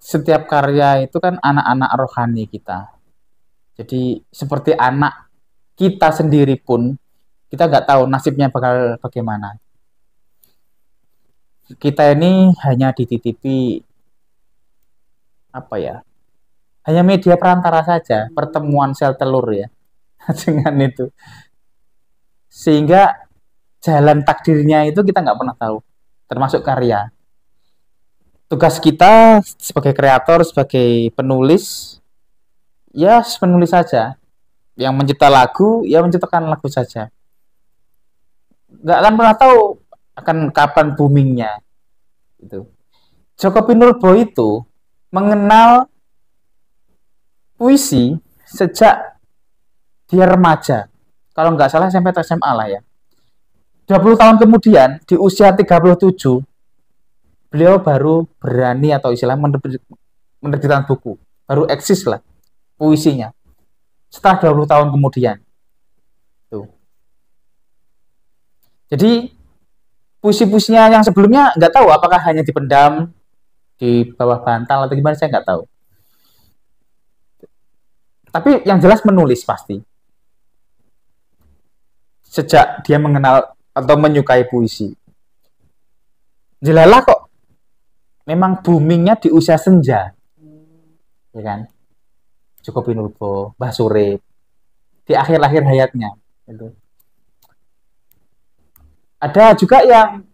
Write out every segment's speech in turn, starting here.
setiap karya itu kan anak-anak rohani kita. Jadi seperti anak kita sendiri pun kita nggak tahu nasibnya bakal bagaimana. Kita ini hanya dititipi apa ya? Hanya media perantara saja, pertemuan sel telur ya dengan itu. Sehingga jalan takdirnya itu kita nggak pernah tahu, termasuk karya. Tugas kita sebagai kreator, sebagai penulis, ya penulis saja. Yang mencipta lagu, ya menciptakan lagu saja. Nggak akan pernah tahu akan kapan boomingnya. Itu. Joko Pinurbo itu mengenal puisi sejak dia remaja. Kalau nggak salah SMP atau SMA lah ya. 20 tahun kemudian, di usia 37, beliau baru berani atau istilah menerbitkan buku. Baru eksis lah puisinya. Setelah 20 tahun kemudian. Tuh. Jadi, puisi-puisinya yang sebelumnya nggak tahu apakah hanya dipendam di bawah bantal atau gimana, saya nggak tahu. Tapi yang jelas menulis pasti. Sejak dia mengenal atau menyukai puisi. Jelala kok memang boomingnya di usia senja. Ya kan? Joko Pinurbo, Mbah Surip, di akhir-akhir hayatnya. Gitu. Ada juga yang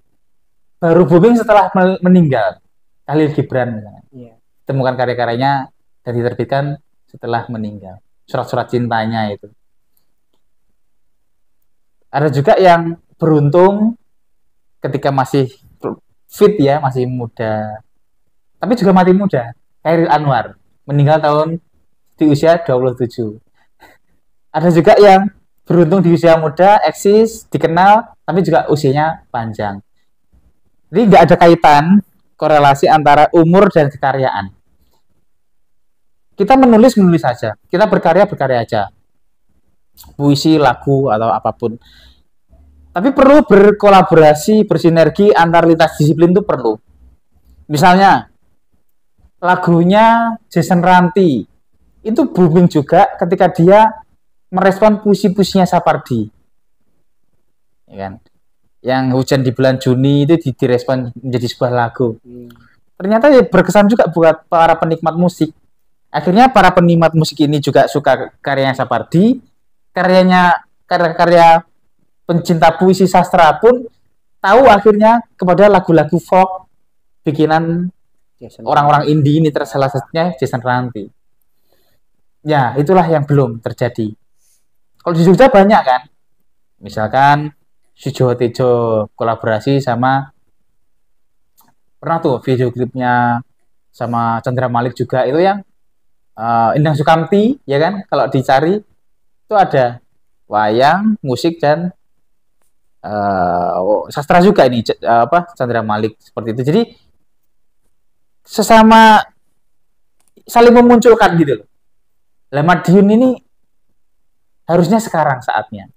baru booming setelah meninggal. Khalil Gibran misalnya. Yeah. Temukan karya-karyanya dan diterbitkan setelah meninggal. Surat-surat cintanya itu. Ada juga yang beruntung ketika masih fit ya, masih muda. Tapi juga mati muda. Chairil Anwar meninggal di usia 27. Ada juga yang beruntung di usia muda, eksis, dikenal, tapi juga usianya panjang. Jadi nggak ada kaitan korelasi antara umur dan kekaryaan. Kita menulis saja, kita berkarya aja. Puisi, lagu, atau apapun. Tapi perlu berkolaborasi, bersinergi antar lintas disiplin itu perlu. Misalnya, lagunya Jason Ranti itu booming juga ketika dia merespon puisi-puisinya Sapardi. Ya kan? Yang Hujan di Bulan Juni itu direspon menjadi sebuah lagu. Ternyata ya berkesan juga buat para penikmat musik. Akhirnya para penikmat musik ini juga suka karyanya Sapardi, karya-karya pencinta puisi sastra pun tahu akhirnya kepada lagu-lagu folk bikinan orang-orang indie ini, salah satunya Jason Ranti. Ya, itulah yang belum terjadi. Kalau di Jogja banyak kan, misalkan Sujowo Tejo kolaborasi sama, pernah tuh video klipnya sama Chandra Malik juga, itu yang Endang Sukamti, ya kan, kalau dicari itu ada wayang, musik, dan sastra juga ini, Chandra Malik, seperti itu. Jadi sesama saling memunculkan gitu loh. Lah Madiun ini harusnya sekarang saatnya.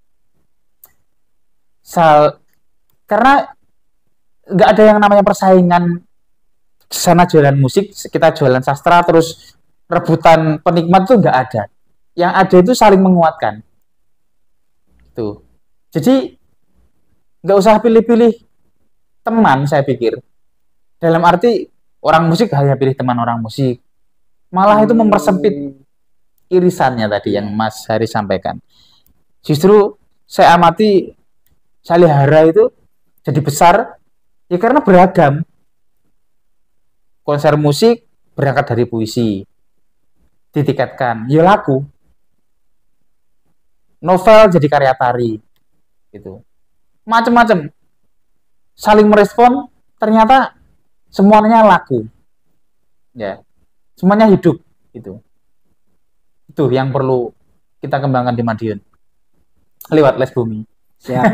Karena nggak ada yang namanya persaingan sana jualan musik, kita jualan sastra, terus rebutan penikmat tuh nggak ada. Yang ada itu saling menguatkan. Tuh. Jadi nggak usah pilih-pilih teman, saya pikir. Dalam arti orang musik hanya pilih teman orang musik. Malah itu mempersempit irisannya tadi yang Mas Hari sampaikan. Justru saya amati Salihara itu jadi besar ya karena beragam. Konser musik berangkat dari puisi. Ditiketkan, ya laku. Novel jadi karya tari. Gitu. Macam-macam. Saling merespon, ternyata semuanya laku. Ya. Semuanya hidup gitu. Itu yang perlu kita kembangkan di Madiun. Lewat Les Bumi. Siap.